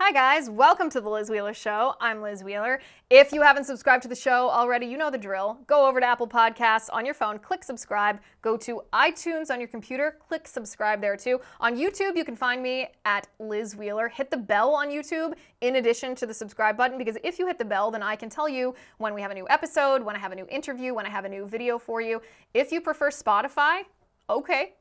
Hi guys, welcome to the Liz Wheeler Show. I'm Liz Wheeler. If you haven't subscribed to the show already, you know the drill. Go over to Apple Podcasts on your phone, click subscribe. Go to iTunes on your computer, click subscribe there too. On YouTube, you can find me at Liz Wheeler. Hit the bell on YouTube in addition to the subscribe button, because if you hit the bell, then I can tell you when we have a new episode, when I have a new interview, when I have a new video for you. If you prefer Spotify, okay.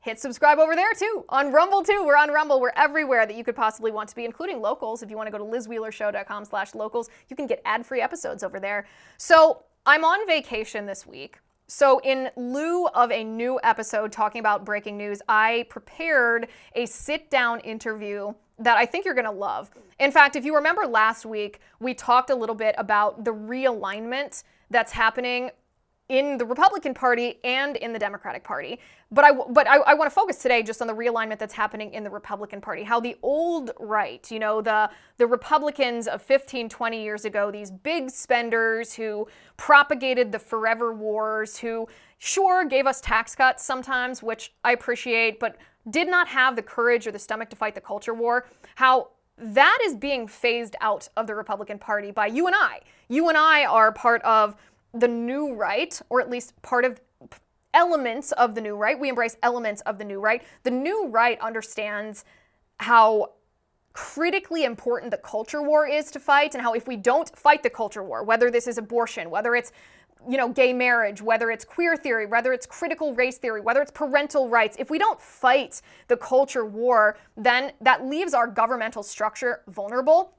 Hit subscribe over there too. On Rumble too. We're on Rumble. We're everywhere that you could possibly want to be, including locals. If you want to go to lizwheelershow.com/locals, you can get ad-free episodes over there. So I'm on vacation this week. So in lieu of a new episode talking about breaking news, I prepared a sit-down interview that I think you're going to love. In fact, if you remember last week, we talked a little bit about the realignment that's happening in the Republican Party and in the Democratic Party. But I want to focus today just on the realignment that's happening in the Republican Party. How the old right, you know, the Republicans of 15, 20 years ago, these big spenders who propagated the forever wars, who sure gave us tax cuts sometimes, which I appreciate, but did not have the courage or the stomach to fight the culture war, how that is being phased out of the Republican Party by you and I. You and I are part of the new right, or at least part of elements of the new right. We embrace elements of the new right. The new right understands how critically important the culture war is to fight, and how if we don't fight the culture war, whether this is abortion, whether it's, you know, gay marriage, whether it's queer theory, whether it's critical race theory, whether it's parental rights, if we don't fight the culture war, then that leaves our governmental structure vulnerable.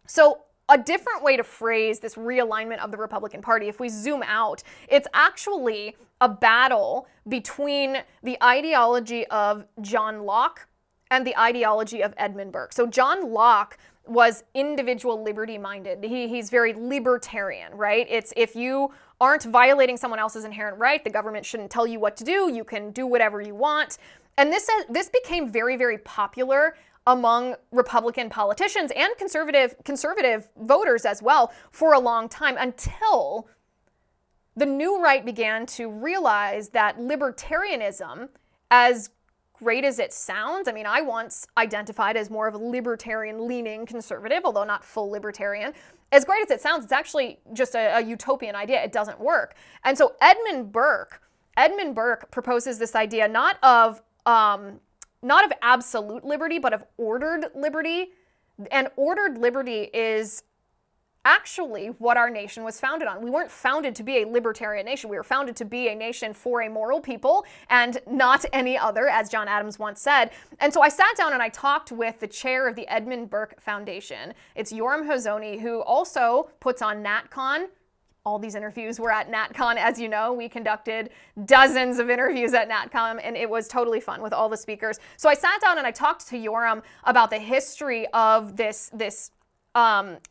So a different way to phrase this realignment of the Republican Party, if we zoom out, it's actually a battle between the ideology of John Locke and the ideology of Edmund Burke. So John Locke was individual liberty-minded. He's very libertarian, right? It's if you aren't violating someone else's inherent right, the government shouldn't tell you what to do. You can do whatever you want. And this became very, very popular among Republican politicians and conservative voters as well for a long time, until the new right began to realize that libertarianism, as great as it sounds, I mean, I once identified as more of a libertarian-leaning conservative, although not full libertarian. As great as it sounds, it's actually just a utopian idea. It doesn't work. And so Edmund Burke proposes this idea not of absolute liberty, but of ordered liberty. And ordered liberty is actually what our nation was founded on. We weren't founded to be a libertarian nation. We were founded to be a nation for a moral people and not any other, as John Adams once said. And so I sat down and I talked with the chair of the Edmund Burke Foundation. It's Yoram Hazony, who also puts on NatCon. All these interviews were at NatCon, as you know. We conducted dozens of interviews at NatCon, and it was totally fun with all the speakers. So I sat down and I talked to Yoram about the history of this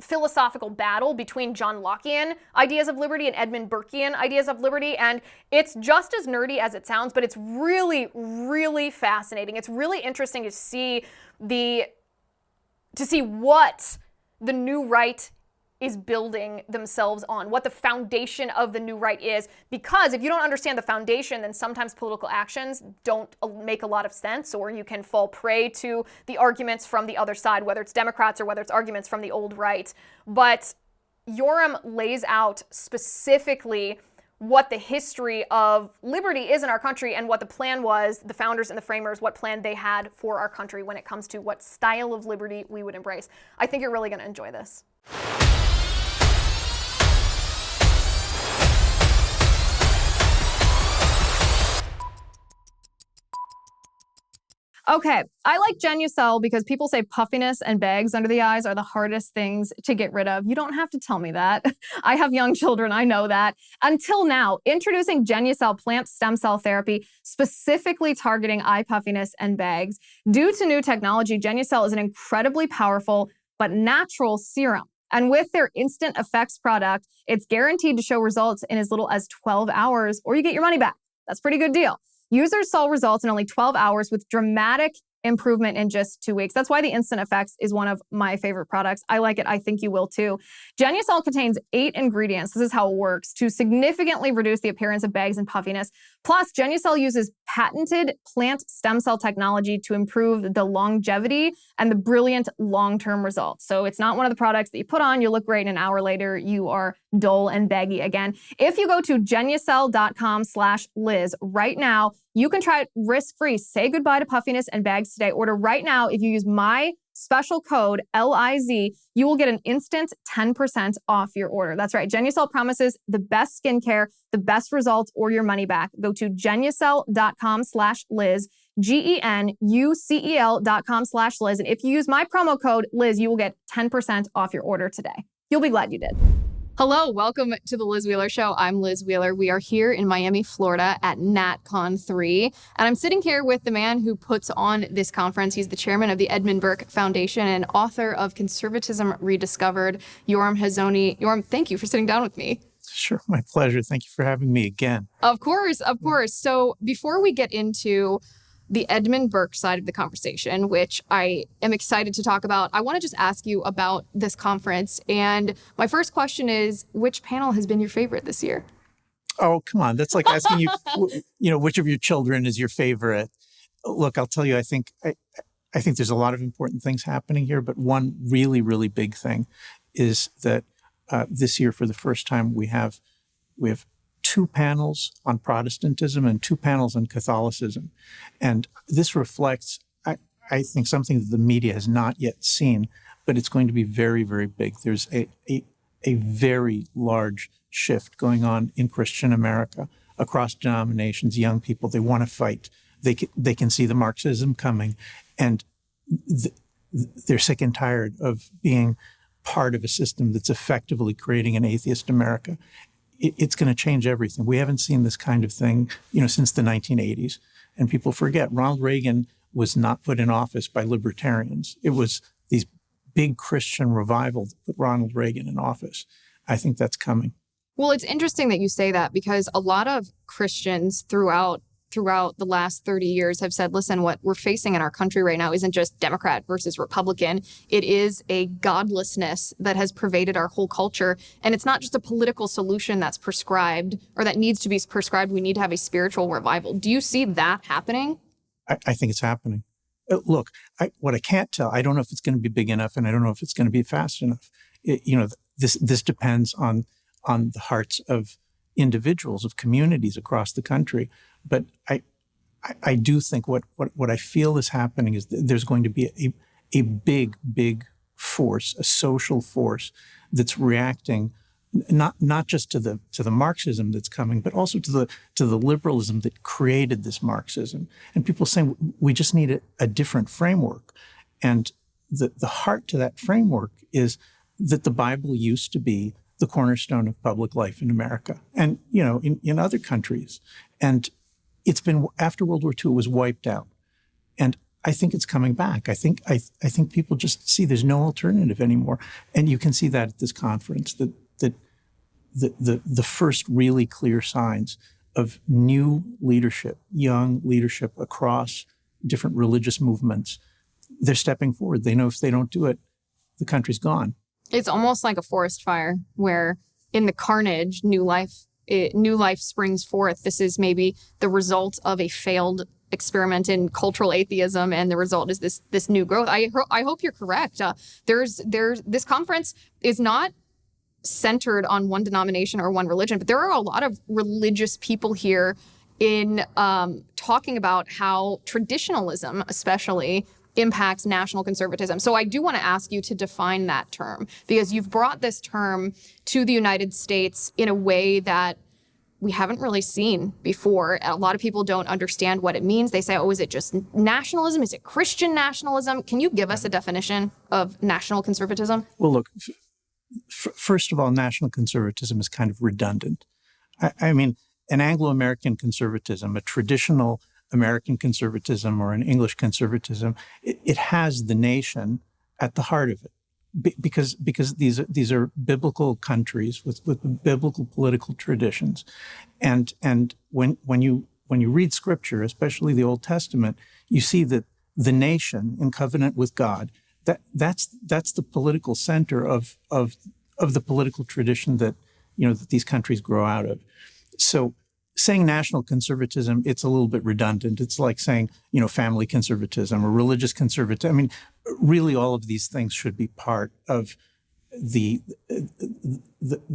philosophical battle between John Lockean ideas of liberty and Edmund Burkean ideas of liberty. And it's just as nerdy as it sounds, but it's really, really fascinating. It's really interesting to see what the new right is building themselves on, what the foundation of the new right is. Because if you don't understand the foundation, then sometimes political actions don't make a lot of sense, or you can fall prey to the arguments from the other side, whether it's Democrats or whether it's arguments from the old right. But Yoram lays out specifically what the history of liberty is in our country and what the plan was, the founders and the framers, what plan they had for our country when it comes to what style of liberty we would embrace. I think you're really going to enjoy this. Okay, I like Genucel because people say puffiness and bags under the eyes are the hardest things to get rid of. You don't have to tell me that. I have young children, I know that. Until now, introducing Genucel plant stem cell therapy, specifically targeting eye puffiness and bags. Due to new technology, Genucel is an incredibly powerful but natural serum. And with their instant effects product, it's guaranteed to show results in as little as 12 hours, or you get your money back. That's a pretty good deal. Users saw results in only 12 hours with dramatic improvement in just 2 weeks. That's why the Instant Effects is one of my favorite products. I like it. I think you will too. Genucel contains 8 ingredients. This is how it works to significantly reduce the appearance of bags and puffiness. Plus, Genucel uses patented plant stem cell technology to improve the longevity and the brilliant long-term results. So it's not one of the products that you put on, you look great, and an hour later you are dull and baggy again. If you go to genucel.com/Liz right now, you can try it risk-free. Say goodbye to puffiness and bags today. Order right now. If you use my special code LIZ, you will get an instant 10% off your order. That's right. Genucel promises the best skincare, the best results, or your money back. Go to genucel.com/Liz, GENUCEL.com/Liz. And if you use my promo code Liz, you will get 10% off your order today. You'll be glad you did. Hello, welcome to the Liz Wheeler Show. I'm Liz Wheeler. We are here in Miami, Florida at NatCon 3. And I'm sitting here with the man who puts on this conference. He's the chairman of the Edmund Burke Foundation and author of Conservatism Rediscovered, Yoram Hazony. Yoram, thank you for sitting down with me. Sure, my pleasure. Thank you for having me again. Of course, of course. So before we get into the Edmund Burke side of the conversation, which I am excited to talk about, I want to just ask you about this conference. And my first question is, which panel has been your favorite this year? Oh, come on. That's like asking you, which of your children is your favorite? Look, I'll tell you, I think there's a lot of important things happening here, but one really, really big thing is that this year, for the first time, we have 2 panels on Protestantism and 2 panels on Catholicism. And this reflects, I think, something that the media has not yet seen, but it's going to be very, very big. There's a very large shift going on in Christian America across denominations. Young people, they want to fight. They can see the Marxism coming, and they're sick and tired of being part of a system that's effectively creating an atheist America. It's going to change everything. We haven't seen this kind of thing, since the 1980s. And people forget, Ronald Reagan was not put in office by libertarians. It was these big Christian revival that put Ronald Reagan in office. I think that's coming. Well, it's interesting that you say that, because a lot of Christians throughout the last 30 years have said, listen, what we're facing in our country right now isn't just Democrat versus Republican. It is a godlessness that has pervaded our whole culture. And it's not just a political solution that's prescribed or that needs to be prescribed. We need to have a spiritual revival. Do you see that happening? I think it's happening. Look, what I can't tell, I don't know if it's going to be big enough, and I don't know if it's going to be fast enough. This depends on the hearts of individuals, of communities across the country. But I do think what I feel is happening is there's going to be a big force, a social force that's reacting not just to the Marxism that's coming, but also to the liberalism that created this Marxism. And people saying we just need a different framework. And the heart to that framework is that the Bible used to be the cornerstone of public life in America and, in other countries. And it's been, after World War II, it was wiped out. And I think it's coming back. I think people just see there's no alternative anymore. And you can see that at this conference, that the first really clear signs of new leadership, young leadership across different religious movements, they're stepping forward. They know if they don't do it, the country's gone. It's almost like a forest fire where in the carnage, new life springs forth. This is maybe the result of a failed experiment in cultural atheism, and the result is this new growth. I hope you're correct. This conference is not centered on one denomination or one religion, but there are a lot of religious people here in talking about how traditionalism, especially, impacts national conservatism. So I do want to ask you to define that term, because you've brought this term to the United States in a way that we haven't really seen before. A lot of people don't understand what it means. They say, oh, is it just nationalism? Is it Christian nationalism? Can you give us a definition of national conservatism? Well, look, first of all, national conservatism is kind of redundant. I mean, an Anglo-American conservatism, a traditional American conservatism or an English conservatism, it has the nation at the heart of it, because these are biblical countries with biblical political traditions, and when you read Scripture, especially the Old Testament, you see that the nation in covenant with God, that's the political center of the political tradition that, that these countries grow out of. So saying national conservatism, it's a little bit redundant. It's like saying, family conservatism or religious conservatism. I mean, really all of these things should be part of the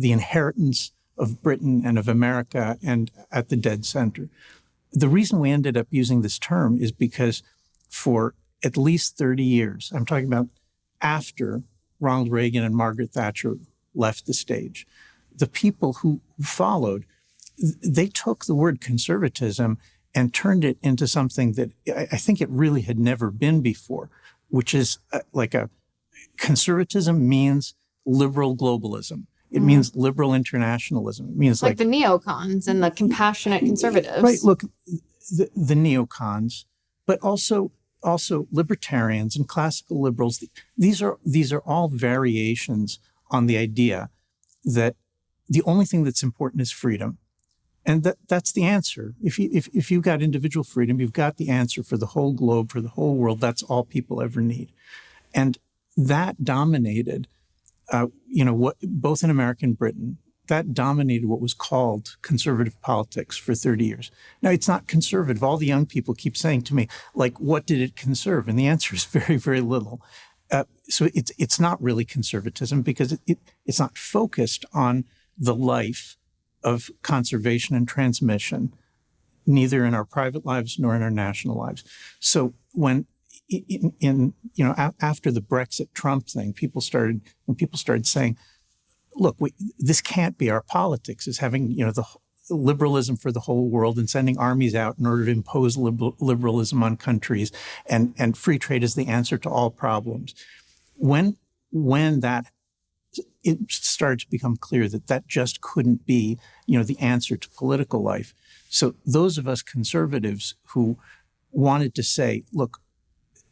inheritance of Britain and of America and at the dead center. The reason we ended up using this term is because for at least 30 years, I'm talking about after Ronald Reagan and Margaret Thatcher left the stage, the people who followed, they took the word conservatism and turned it into something that I think it really had never been before, which is conservatism means liberal globalism. It means liberal internationalism. It means like the neocons and the compassionate conservatives. Right. Look, the neocons, but also libertarians and classical liberals. These are all variations on the idea that the only thing that's important is freedom, and that's the answer. If you've got individual freedom, you've got the answer for the whole globe, for the whole world. That's all people ever need, and that dominated. What both in America and Britain, that dominated what was called conservative politics for 30 years. Now, it's not conservative. All the young people keep saying to me, what did it conserve? And the answer is very, very little. So it's not really conservatism because it's not focused on the life of conservation and transmission, neither in our private lives nor in our national lives. So when after the Brexit Trump thing, when people started saying, look, this can't be our politics, is having, the liberalism for the whole world and sending armies out in order to impose liberalism on countries, and free trade is the answer to all problems. When it started to become clear that just couldn't be, the answer to political life. So those of us conservatives who wanted to say, look,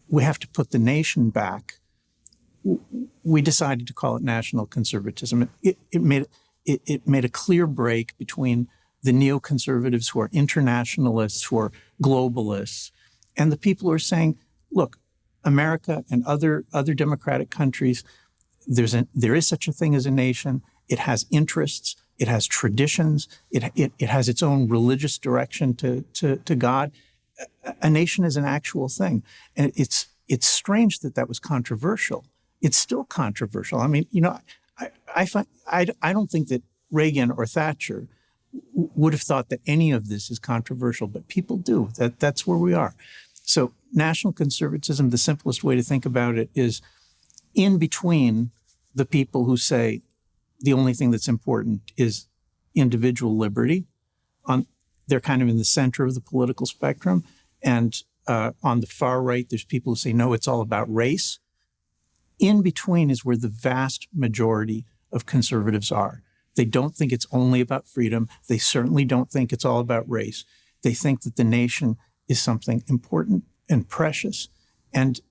we have to put the nation back, we decided to call it national conservatism. It made a clear break between the neoconservatives who are internationalists, who are globalists, and the people who are saying, look, America and other democratic countries, there is such a thing as a nation. It has interests. It has traditions. It has its own religious direction to God. A nation is an actual thing, and it's strange that was controversial. It's still controversial. I mean, I don't think that Reagan or Thatcher would have thought that any of this is controversial, but people do. That's where we are. So national conservatism, the simplest way to think about it is in between the people who say the only thing that's important is individual liberty. They're kind of in the center of the political spectrum. And on the far right, there's people who say, no, it's all about race. In between is where the vast majority of conservatives are. They don't think it's only about freedom. They certainly don't think it's all about race. They think that the nation is something important and precious, and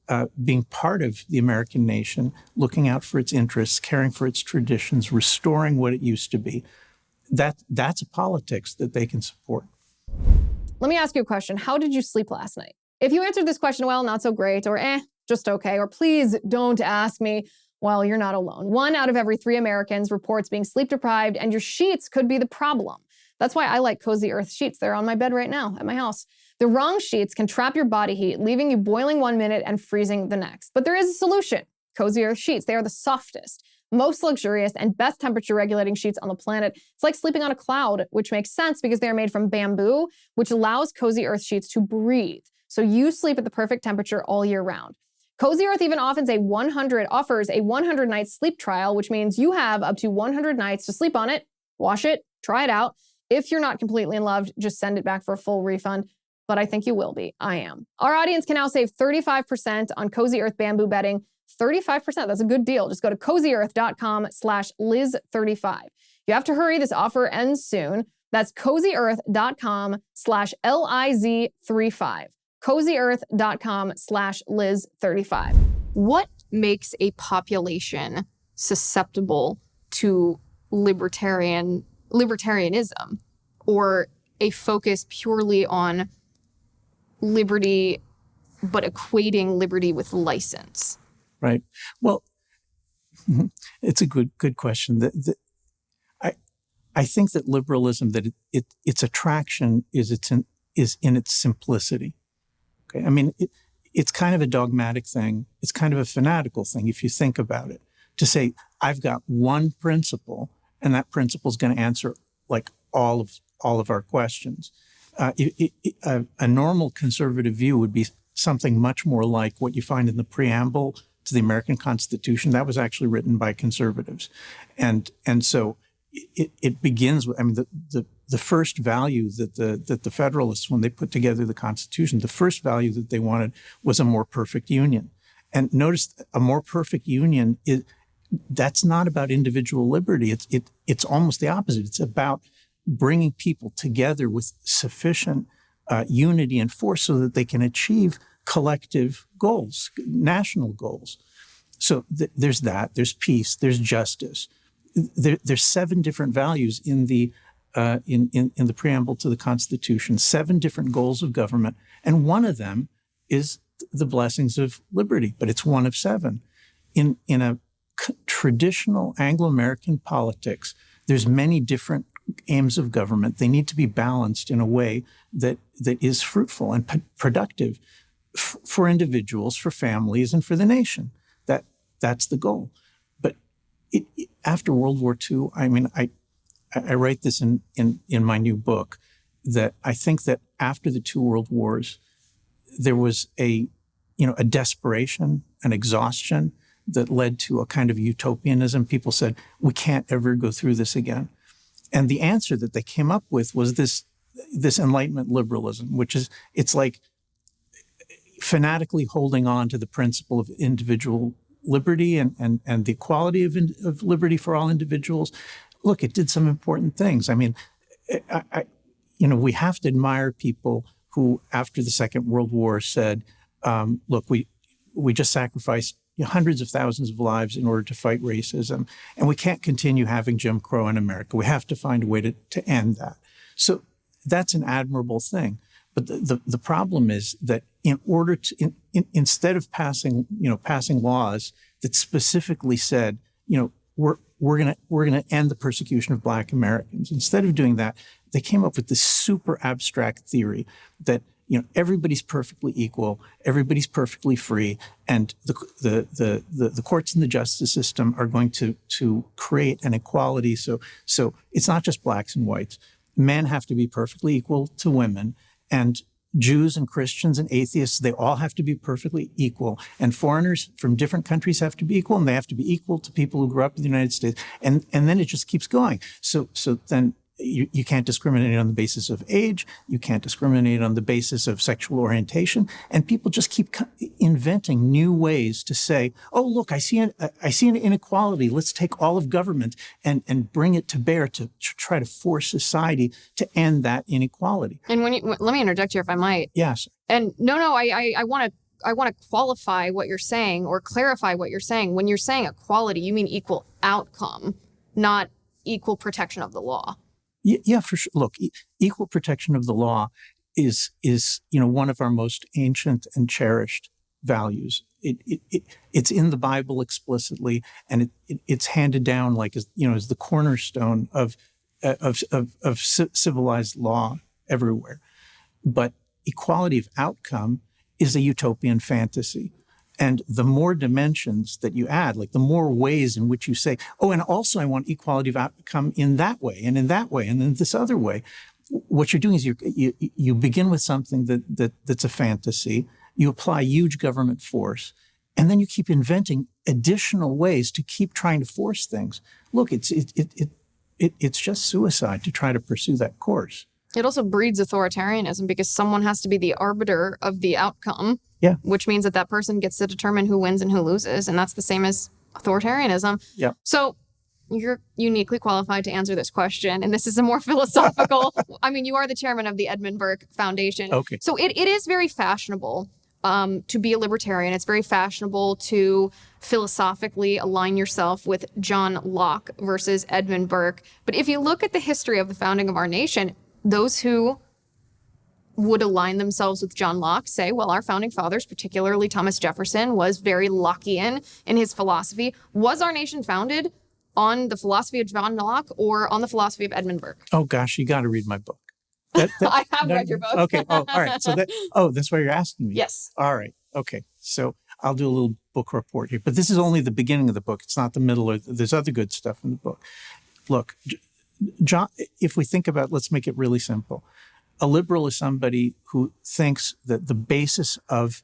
being part of the American nation, looking out for its interests, caring for its traditions, restoring what it used to be, that's a politics that they can support. Let me ask you a question. How did you sleep last night? If you answered this question, well, not so great, or just okay, or please don't ask me, well, you're not alone. 1 out of every 3 Americans reports being sleep deprived, and your sheets could be the problem. That's why I like Cozy Earth sheets. They're on my bed right now at my house. The wrong sheets can trap your body heat, leaving you boiling 1 minute and freezing the next. But there is a solution. Cozy Earth sheets. They are the softest, most luxurious, and best temperature regulating sheets on the planet. It's like sleeping on a cloud, which makes sense because they are made from bamboo, which allows Cozy Earth sheets to breathe. So you sleep at the perfect temperature all year round. Cozy Earth even offers a 100-night sleep trial, which means you have up to 100 nights to sleep on it, wash it, try it out. If you're not completely in love, just send it back for a full refund. But I think you will be. I am. Our audience can now save 35% on Cozy Earth bamboo bedding. 35%, that's a good deal. Just go to cozyearth.com/Liz35. You have to hurry, this offer ends soon. That's cozyearth.com/Liz35. cozyearth.com/Liz35. What makes a population susceptible to libertarianism or a focus purely on liberty but equating liberty with license? Right. Well, it's a good question. I think that liberalism, that its attraction is in its simplicity. Okay. I mean, it's kind of a dogmatic thing. It's kind of a fanatical thing if you think about it. To say, I've got one principle, and that principle is going to answer like all of our questions. A normal conservative view would be something much more like what you find in the preamble to the American Constitution. That was actually written by conservatives, and so it begins with, I mean, the first value that the Federalists, when they put together the Constitution, the first value that they wanted was a more perfect union. And notice, a more perfect union that's not about individual liberty. It's almost the opposite. It's about bringing people together with sufficient unity and force so that they can achieve collective goals, national goals. So there's that. There's peace. There's justice. There's 7 different values in the preamble to the Constitution. 7 different goals of government, and one of them is the blessings of liberty. But it's one of 7. In a traditional Anglo-American politics, there's many different aims of government. They need to be balanced in a way that is fruitful and productive for individuals, for families, and for the nation. That's the goal. But after World War II, I mean, I write this in my new book, that I think that after the 2 world wars, there was a desperation, an exhaustion that led to a kind of utopianism. People said, we can't ever go through this again. And the answer that they came up with was this Enlightenment liberalism, which is, it's like fanatically holding on to the principle of individual liberty and the equality of liberty for all individuals. Look, it did some important things. I mean, we have to admire people who, after the Second World War, said, look, we just sacrificed hundreds of thousands of lives in order to fight racism, and we can't continue having Jim Crow in America. We have to find a way to end that. So that's an admirable thing. But the problem is that in order to, instead of passing laws that specifically said, we're gonna end the persecution of Black Americans, instead of doing that, they came up with this super abstract theory that everybody's perfectly equal, everybody's perfectly free, and the courts and the justice system are going to create an equality. So it's not just blacks and whites. Men have to be perfectly equal to women, and Jews and Christians and atheists, they all have to be perfectly equal. And foreigners from different countries have to be equal, and they have to be equal to people who grew up in the United States. And then it just keeps going. So then you can't discriminate on the basis of age. You can't discriminate on the basis of sexual orientation. And people just keep inventing new ways to say, oh, look, I see an inequality. Let's take all of government and bring it to bear to try to force society to end that inequality. And let me interject here if I might. Yes. And I want to qualify what you're saying or clarify what you're saying. When you're saying equality, you mean equal outcome, not equal protection of the law. Yeah, for sure. Look, equal protection of the law is one of our most ancient and cherished values. It's in the Bible explicitly, and it's handed down like as the cornerstone of civilized law everywhere. But equality of outcome is a utopian fantasy. And the more dimensions that you add, like the more ways in which you say, oh, and also I want equality of outcome in that way and in that way and in this other way. What you're doing is you begin with something that's a fantasy. You apply huge government force, and then you keep inventing additional ways to keep trying to force things. Look, it's just suicide to try to pursue that course. It also breeds authoritarianism because someone has to be the arbiter of the outcome. Yeah. Which means that person gets to determine who wins and who loses. And that's the same as authoritarianism. Yeah. So you're uniquely qualified to answer this question. And this is a more philosophical, you are the chairman of the Edmund Burke Foundation. Okay. So it is very fashionable to be a libertarian. It's very fashionable to philosophically align yourself with John Locke versus Edmund Burke. But if you look at the history of the founding of our nation, those who would align themselves with John Locke say, well, our founding fathers, particularly Thomas Jefferson, was very Lockean in his philosophy. Was our nation founded on the philosophy of John Locke or on the philosophy of Edmund Burke? Oh, gosh, you got to read my book. I have read your book. Okay. Oh, all right. So that's why you're asking me. Yes. All right. Okay. So I'll do a little book report here, but this is only the beginning of the book. It's not the middle. There's other good stuff in the book. Look, John, if we think about, let's make it really simple. A liberal is somebody who thinks that the basis of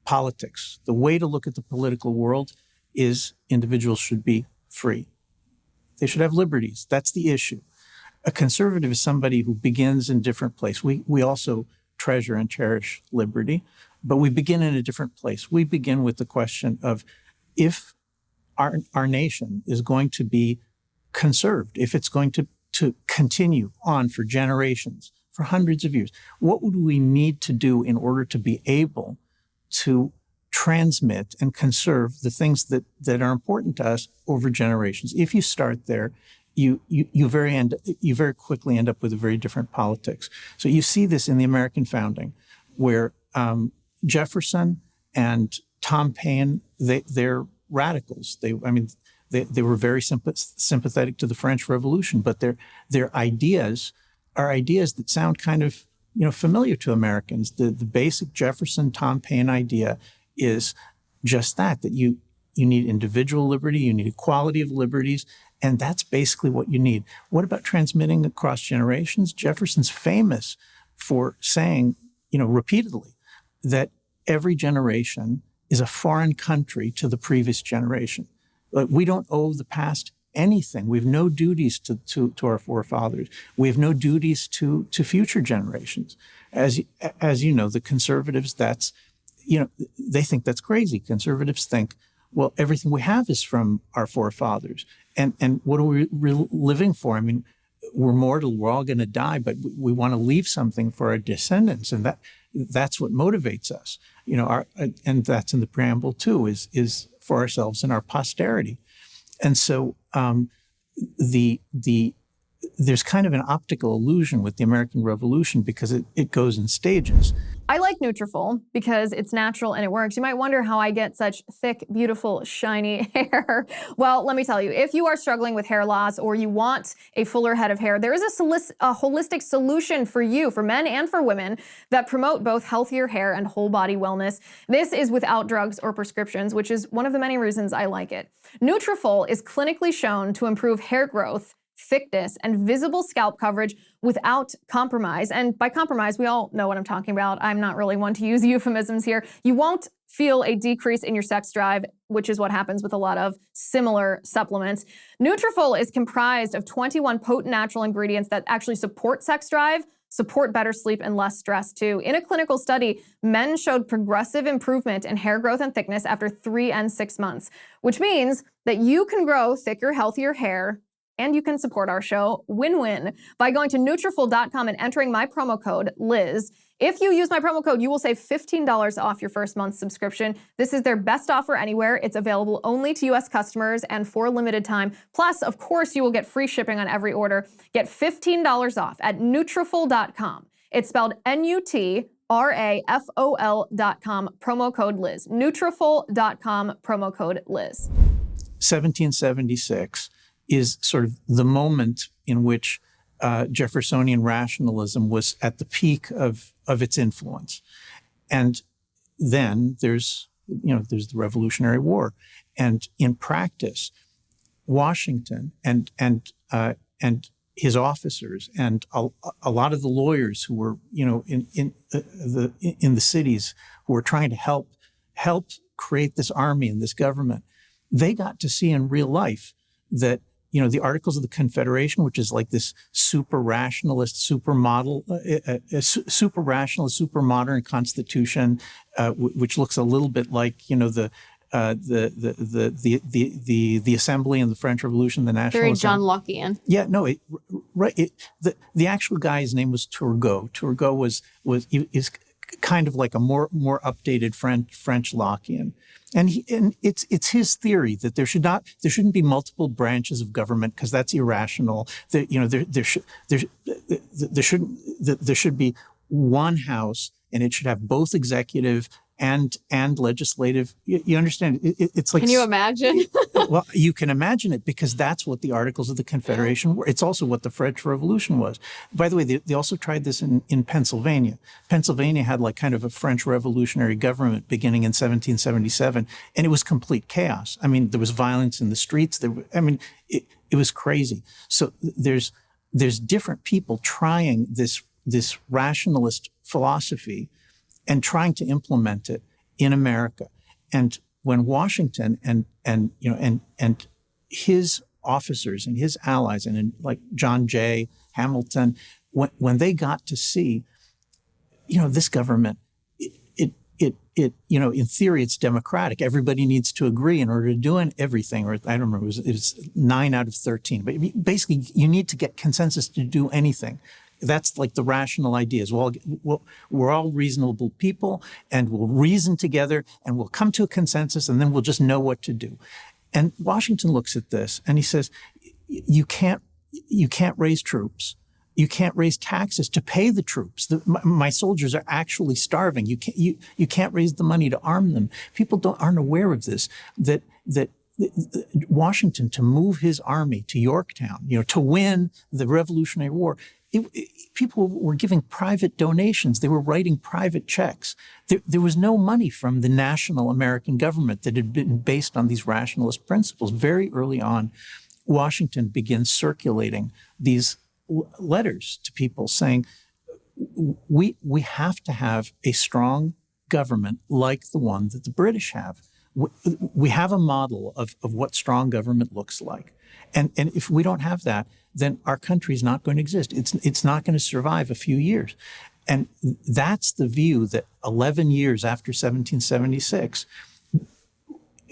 politics, the way to look at the political world, is individuals should be free. They should have liberties. That's the issue. A conservative is somebody who begins in a different place. We also treasure and cherish liberty, but we begin in a different place. We begin with the question of if our nation is going to be conserved, if it's going to continue on for generations, for hundreds of years, what would we need to do in order to be able to transmit and conserve the things that are important to us over generations? If you start there, you very quickly end up with a very different politics. So you see this in the American founding, where Jefferson and Tom Paine, they're radicals. They were very sympathetic to the French Revolution, but their ideas are ideas that sound kind of familiar to Americans. The basic Jefferson, Tom Paine idea is just that you need individual liberty, you need equality of liberties, and that's basically what you need. What about transmitting across generations? Jefferson's famous for saying, repeatedly, that every generation is a foreign country to the previous generation. Like, we don't owe the past anything. We have no duties to our forefathers. We have no duties to future generations. As you know, the conservatives, they think that's crazy. Conservatives think, well, everything we have is from our forefathers. And what are we living for? I mean, we're mortal, we're all going to die, but we want to leave something for our descendants. And that's what motivates us. And that's in the preamble too, is for ourselves and our posterity. And so there's kind of an optical illusion with the American Revolution because it goes in stages. I like Nutrafol because it's natural and it works. You might wonder how I get such thick, beautiful, shiny hair. Well, let me tell you, if you are struggling with hair loss or you want a fuller head of hair, there is a holistic solution for you, for men and for women, that promote both healthier hair and whole body wellness. This is without drugs or prescriptions, which is one of the many reasons I like it. Nutrafol is clinically shown to improve hair growth, thickness, and visible scalp coverage without compromise. And by compromise, we all know what I'm talking about. I'm not really one to use euphemisms here. You won't feel a decrease in your sex drive, which is what happens with a lot of similar supplements. Nutrafol is comprised of 21 potent natural ingredients that actually support sex drive, support better sleep, and less stress too. In a clinical study, men showed progressive improvement in hair growth and thickness after 3 and 6 months, which means that you can grow thicker, healthier hair, and you can support our show, win-win, by going to Nutrafol.com and entering my promo code, Liz. If you use my promo code, you will save $15 off your first month's subscription. This is their best offer anywhere. It's available only to U.S. customers and for a limited time. Plus, of course, you will get free shipping on every order. Get $15 off at Nutrafol.com. It's spelled Nutrafol.com, promo code Liz. Nutrafol.com, promo code Liz. 1776 is sort of the moment in which Jeffersonian rationalism was at the peak of its influence. And then there's the Revolutionary War. And in practice, Washington and his officers and a lot of the lawyers who were, in the cities who were trying to help create this army and this government, they got to see in real life that the Articles of the Confederation, which is like this super rationalist, super modern constitution, which looks a little bit like the assembly in the French Revolution, the National Very Assembly. John Lockean. Yeah, no, the actual guy's name was Turgot. Turgot is kind of like a more updated French Lockean. And it's his theory that there shouldn't be multiple branches of government because that's irrational. There should be one house, and it should have both executive and legislative. You understand? It's like. Can you imagine? Well, you can imagine it, because that's what the Articles of the Confederation were. It's also what the French Revolution was. By the way, they also tried this in Pennsylvania. Pennsylvania had like kind of a French revolutionary government beginning in 1777, and it was complete chaos. I mean, there was violence in the streets. It was crazy. So there's different people trying this rationalist philosophy and trying to implement it in America. And when Washington and his officers and his allies, and like John Jay, Hamilton, when they got to see, this government, in theory, it's democratic. Everybody needs to agree in order to do everything. Or I don't remember, it was 9 out of 13. But basically, you need to get consensus to do anything. That's like the rational ideas. We're all reasonable people, and we'll reason together, and we'll come to a consensus, and then we'll just know what to do. And Washington looks at this, and he says, you can't raise troops. You can't raise taxes to pay the troops. My soldiers are actually starving. You can't raise the money to arm them. People aren't aware of this, that Washington, to move his army to Yorktown, to win the Revolutionary War, people were giving private donations. They were writing private checks. There was no money from the national American government that had been based on these rationalist principles. Very early on, Washington begins circulating these letters to people saying, we have to have a strong government like the one that the British have. We have a model of what strong government looks like. And if we don't have that, then our country is not going to exist. It's not going to survive a few years. And that's the view that 11 years after 1776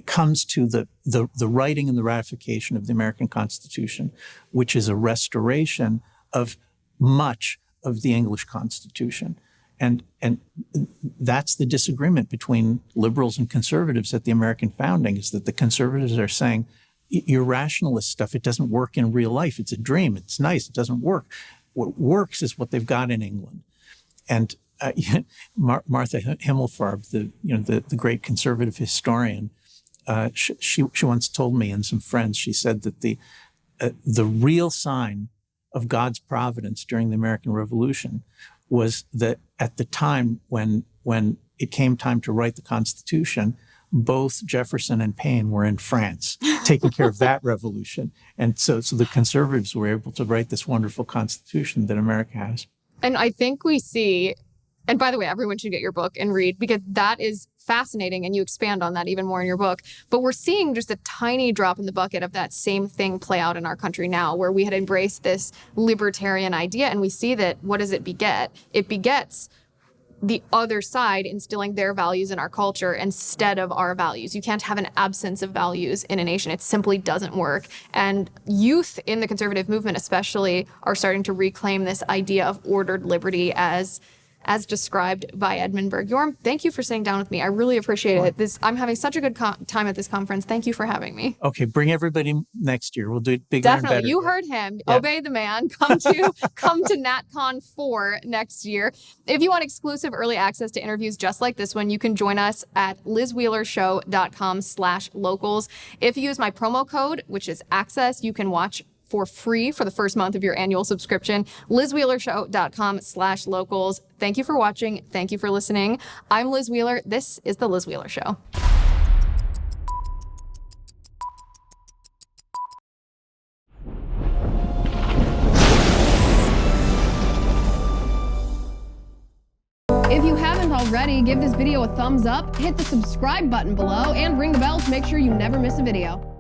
comes to the writing and the ratification of the American Constitution, which is a restoration of much of the English Constitution. And that's the disagreement between liberals and conservatives at the American founding, is that the conservatives are saying, your rationalist stuff, it doesn't work in real life. It's a dream. It's nice. It doesn't work. What works is what they've got in England. And Martha Himmelfarb, the great conservative historian, she once told me and some friends, she said that the real sign of God's providence during the American Revolution was that at the time when it came time to write the Constitution, both Jefferson and Paine were in France, taking care of that revolution. And so the conservatives were able to write this wonderful Constitution that America has. And I think we see, and by the way, everyone should get your book and read, because that is fascinating, and you expand on that even more in your book. But we're seeing just a tiny drop in the bucket of that same thing play out in our country now, where we had embraced this libertarian idea, and we see that, what does it beget? It begets the other side instilling their values in our culture instead of our values. You can't have an absence of values in a nation. It simply doesn't work. And youth in the conservative movement especially are starting to reclaim this idea of ordered liberty as described by Edmund Burke. Yoram, thank you for sitting down with me. I really appreciate it. I'm having such a good time at this conference. Thank you for having me. Okay, bring everybody next year. We'll do it bigger Definitely. and better. You heard him. Yeah. Obey the man. Come to NatCon 4 next year. If you want exclusive early access to interviews just like this one, you can join us at lizwheelershow.com/locals. If you use my promo code, which is access, you can watch for free for the first month of your annual subscription. lizwheelershow.com/locals. Thank you for watching. Thank you for listening. I'm Liz Wheeler. This is The Liz Wheeler Show. If you haven't already, give this video a thumbs up, hit the subscribe button below, and ring the bell to make sure you never miss a video.